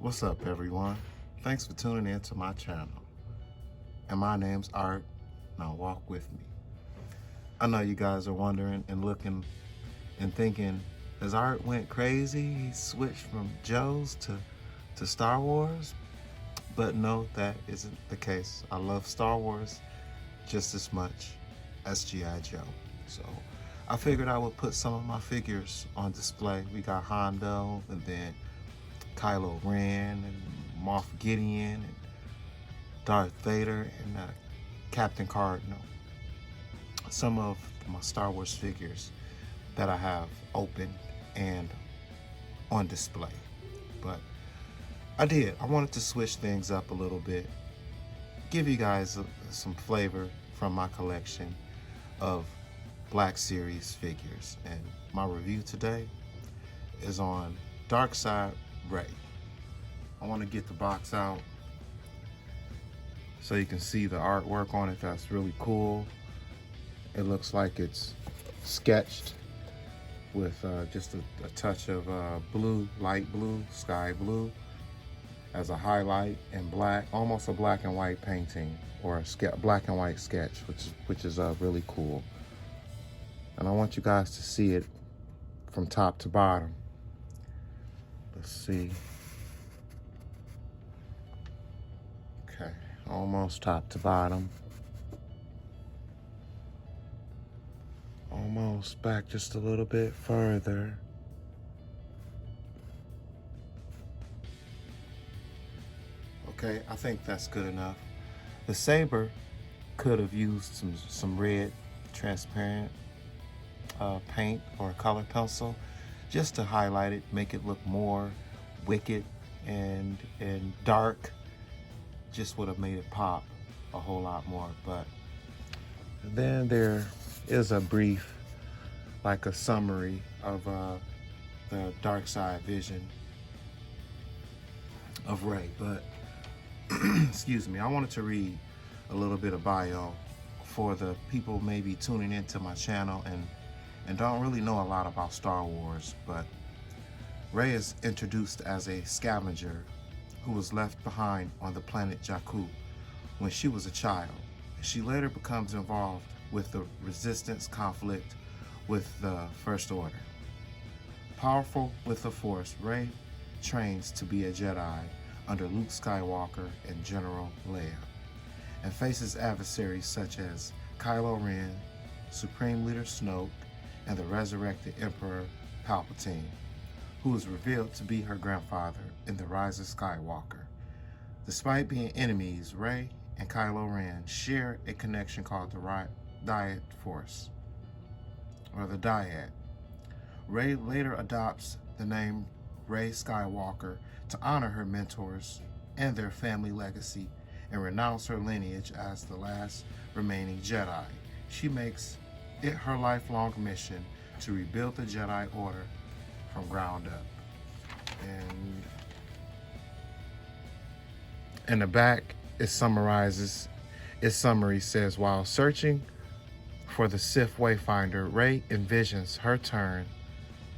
What's up, everyone? Thanks for tuning in to my channel. And my name's Art. Now walk with me. I know you guys are wondering and looking and thinking, as Art went crazy, he switched from Joe's to Star Wars. But no, that isn't the case. I love Star Wars just as much as G.I. Joe. So I figured I would put some of my figures on display. We got Hondo, and then Kylo Ren, and Moff Gideon, and Darth Vader, and Captain Cardinal. Some of my Star Wars figures that I have open and on display. But I wanted to switch things up a little bit, give you guys some flavor from my collection of Black Series figures. And my review today is on Darkside Rey. I want to get the box out so you can see the artwork on it. That's really cool. It looks like it's sketched with just a touch of blue, light blue, sky blue as a highlight, and black, almost a black and white painting, or a black and white sketch, which is really cool. And I want you guys to see it from top to bottom. Let's see. Okay, almost top to bottom. Almost back just a little bit further. Okay, I think that's good enough. The saber could have used some red transparent paint or color pencil just to highlight it, make it look more wicked and dark. Just would have made it pop a whole lot more. But then there is a brief, like a summary of the dark side vision of Rey. But excuse me, I wanted to read a little bit of bio for the people maybe tuning into my channel and don't really know a lot about Star Wars. But Rey is introduced as a scavenger who was left behind on the planet Jakku when she was a child. She later becomes involved with the Resistance conflict with the First Order. Powerful with the Force, Rey trains to be a Jedi under Luke Skywalker and General Leia, and faces adversaries such as Kylo Ren, Supreme Leader Snoke, and the resurrected Emperor Palpatine, who is revealed to be her grandfather in The Rise of Skywalker. Despite being enemies, Rey and Kylo Ren share a connection called the Dyad Force, or the Dyad. Rey later adopts the name Rey Skywalker to honor her mentors and their family legacy and renounce her lineage as the last remaining Jedi. She makes it her lifelong mission to rebuild the Jedi Order from ground up. And in the back, its summary says, while searching for the Sith Wayfinder, Rey envisions her turn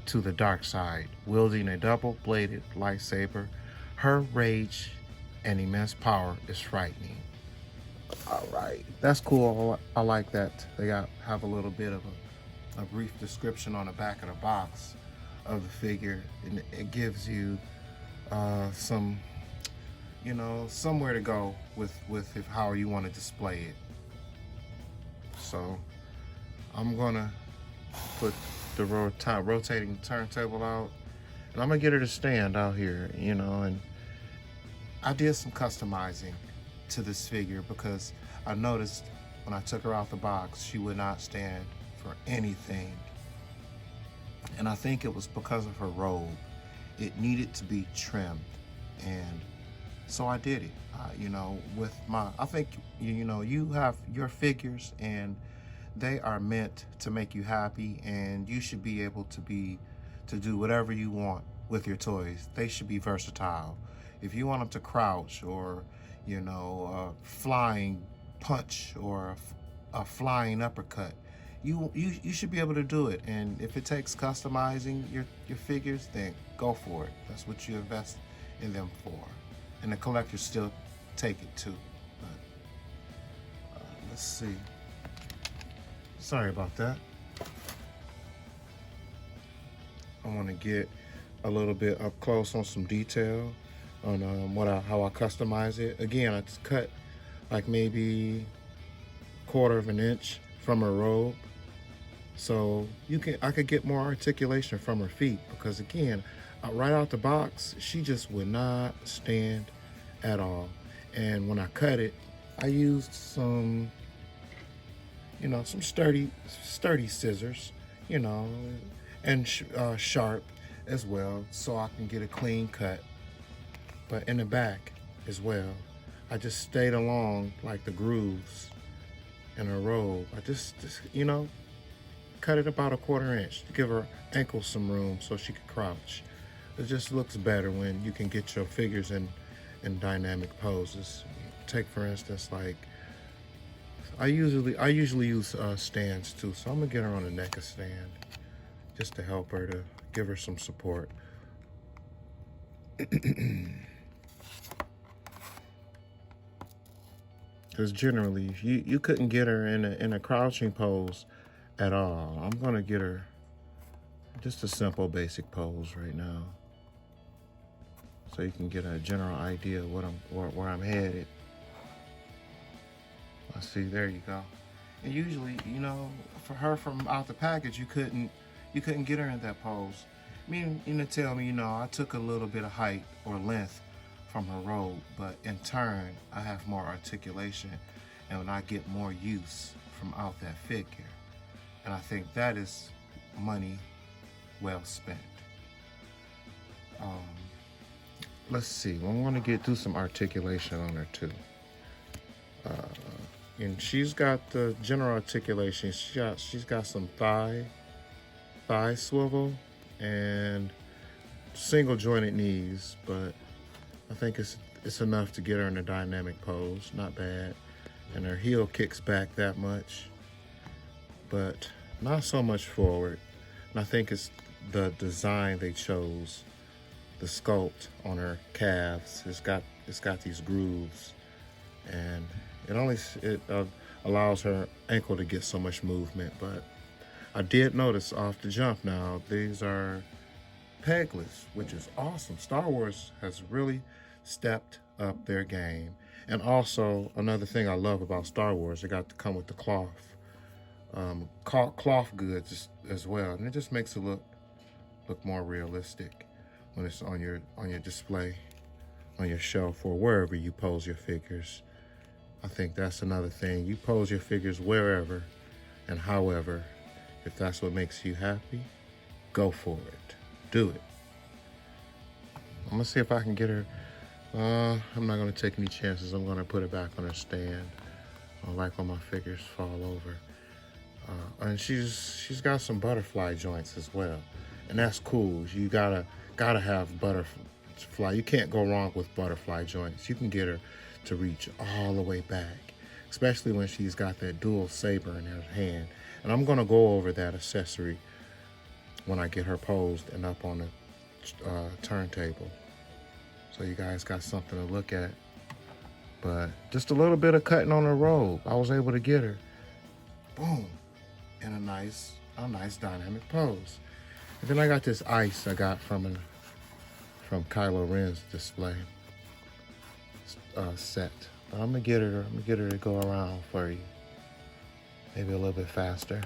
to the dark side, wielding a double-bladed lightsaber. Her rage and immense power is frightening. All right, that's cool. I like that. They have a little bit of a brief description on the back of the box of the figure, and it gives you some, somewhere to go with how you want to display it. So I'm gonna put the rotating turntable out, and I'm gonna get her to stand out here, and I did some customizing to this figure because I noticed when I took her out the box, she would not stand for anything. And I think it was because of her robe. It needed to be trimmed. And so I did it, with I think, you have your figures and they are meant to make you happy, and you should be able to do whatever you want with your toys. They should be versatile. If you want them to crouch, or, flying punch, or a flying uppercut, you should be able to do it. And if it takes customizing your figures, then go for it. That's what you invest in them for. And the collectors still take it too. But let's see. Sorry about that. I want to get a little bit up close on some detail on how I customize it. Again, I just cut like maybe 1/4 of an inch from her robe, so I could get more articulation from her feet, because again, right out the box, she just would not stand at all. And when I cut it, I used some, some sturdy scissors, and sharp as well, so I can get a clean cut. But in the back as well, I just stayed along like the grooves in her robe. I just cut it about 1/4 inch to give her ankle some room so she could crouch. It just looks better when you can get your figures in dynamic poses. Take for instance, like I usually use stands too, so I'm gonna get her on a NECA stand just to help her, to give her some support. Because generally, you couldn't get her in a crouching pose at all. I'm gonna get her just a simple basic pose right now, so you can get a general idea of where I'm headed. I see, there you go. And usually, for her from out the package, you couldn't get her in that pose. Tell me, I took a little bit of height or length from her robe, but in turn, I have more articulation, and I get more use from out that figure. And I think that is money well spent. Let's see, I'm gonna get through some articulation on her too. And she's got the general articulation. She's got some thigh swivel and single jointed knees, but I think it's enough to get her in a dynamic pose. Not bad. And her heel kicks back that much, but not so much forward. And I think it's the design they chose, the sculpt on her calves. It's got these grooves, and it allows her ankle to get so much movement. But I did notice off the jump now, these are pegless, which is awesome. Star Wars has really stepped up their game. And also, another thing I love about Star Wars, they got to come with the cloth goods as well, and it just makes it look more realistic when it's on your display, on your shelf, or wherever you pose your figures. I think that's another thing. You pose your figures wherever and however. If that's what makes you happy, go for it. Do it. I'm gonna see if I can get her. I'm not gonna take any chances. I'm gonna put it back on her stand. I like when my figures fall over. And she's got some butterfly joints as well, and that's cool. You gotta have butterfly. You can't go wrong with butterfly joints. You can get her to reach all the way back, especially when she's got that dual saber in her hand. And I'm gonna go over that accessory when I get her posed and up on the turntable, so you guys got something to look at. But just a little bit of cutting on her robe, I was able to get her, boom, in a nice dynamic pose. And then I got this ice I got from Kylo Ren's display set. But I'm gonna get her to go around for you, maybe a little bit faster.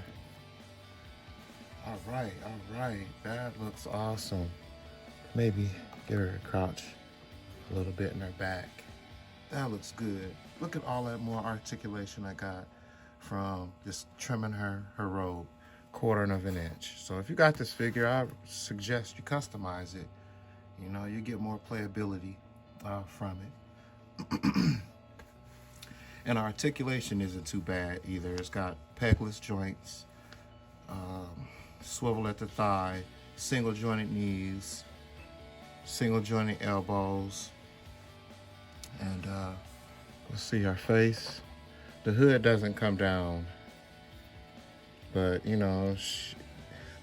All right, that looks awesome. Maybe get her to crouch a little bit in her back. That looks good. Look at all that more articulation I got from just trimming her robe 1/4 of an inch. So if you got this figure, I suggest you customize it. You get more playability from it. And articulation isn't too bad either. It's got pegless joints, swivel at the thigh, single jointed knees, single jointed elbows, and let's see her face. The hood doesn't come down, but the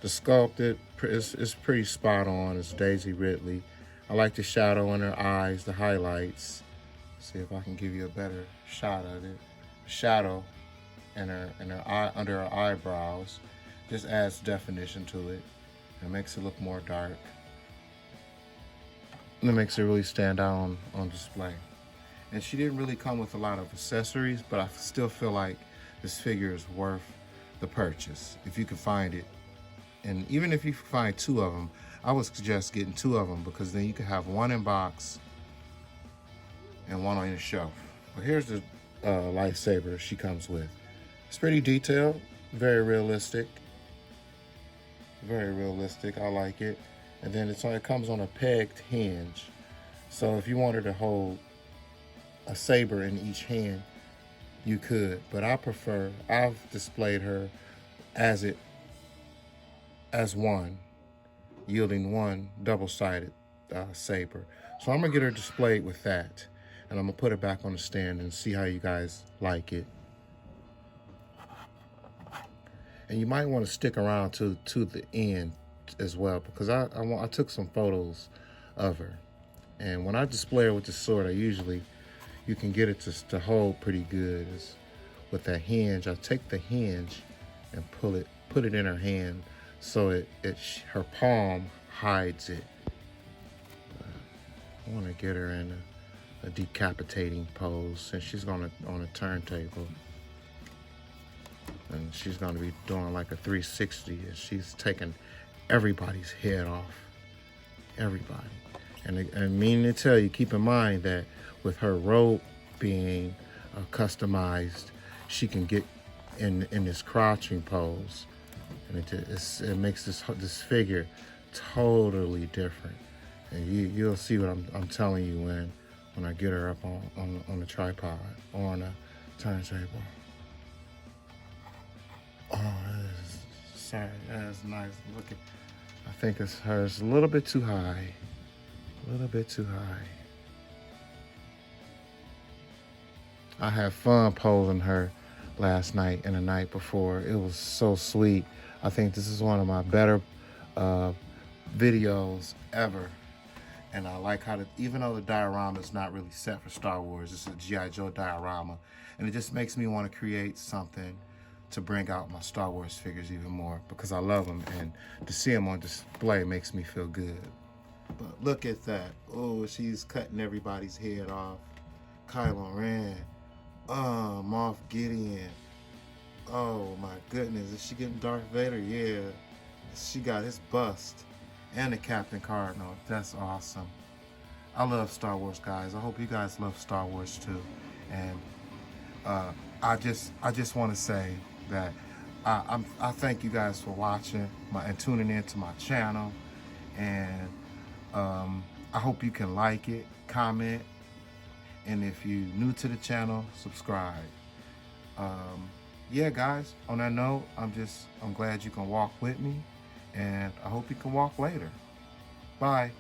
sculpt is pretty spot on. It's Daisy Ridley. I like the shadow in her eyes, the highlights. See if I can give you a better shot of it. Shadow in her eye, under her eyebrows, just adds definition to it. It makes it look more dark. And it makes it really stand out on display. And she didn't really come with a lot of accessories, but I still feel like this figure is worth the purchase if you can find it. And even if you find 2 of them, I would suggest getting 2 of them, because then you can have one in box and one on your shelf. But here's the lightsaber she comes with. It's pretty detailed, very realistic. Very realistic, I like it. And then it comes on a pegged hinge. So if you wanted to hold a saber in each hand, you could. But I've displayed her as one, yielding one double-sided saber. So I'm gonna get her displayed with that, and I'm gonna put it back on the stand and see how you guys like it. And you might want to stick around to the end as well, because I took some photos of her, and when I display her with the sword, you can get it to hold pretty good. With that hinge, I take the hinge and put it in her hand, so her palm hides it. I want to get her in a decapitating pose, since she's on a turntable. And she's going to be doing like a 360, and she's taking everybody's head off. Everybody. And meaning to tell you, keep in mind that with her robe being customized, she can get in this crouching pose, and it makes this figure totally different. And you'll see what I'm telling you when I get her up on the tripod or on a turntable. Oh, sorry, that's nice looking. I think hers a little bit too high. A little bit too high. I had fun posing her last night and the night before. It was so sweet. I think this is one of my better videos ever. And I like how, even though the diorama is not really set for Star Wars, it's a G.I. Joe diorama. And it just makes me want to create something to bring out my Star Wars figures even more, because I love them, and to see them on display makes me feel good. But look at that. Oh, she's cutting everybody's head off. Kylo Ren. Moff Gideon. Oh my goodness, is she getting Darth Vader? Yeah. She got his bust. And the Captain Cardinal. That's awesome. I love Star Wars, guys. I hope you guys love Star Wars too. And I just want to say that I thank you guys for watching and tuning into my channel, and I hope you can like it, comment, and if you're new to the channel, subscribe. Yeah, guys, on that note, I'm glad you can walk with me, and I hope you can walk later. Bye.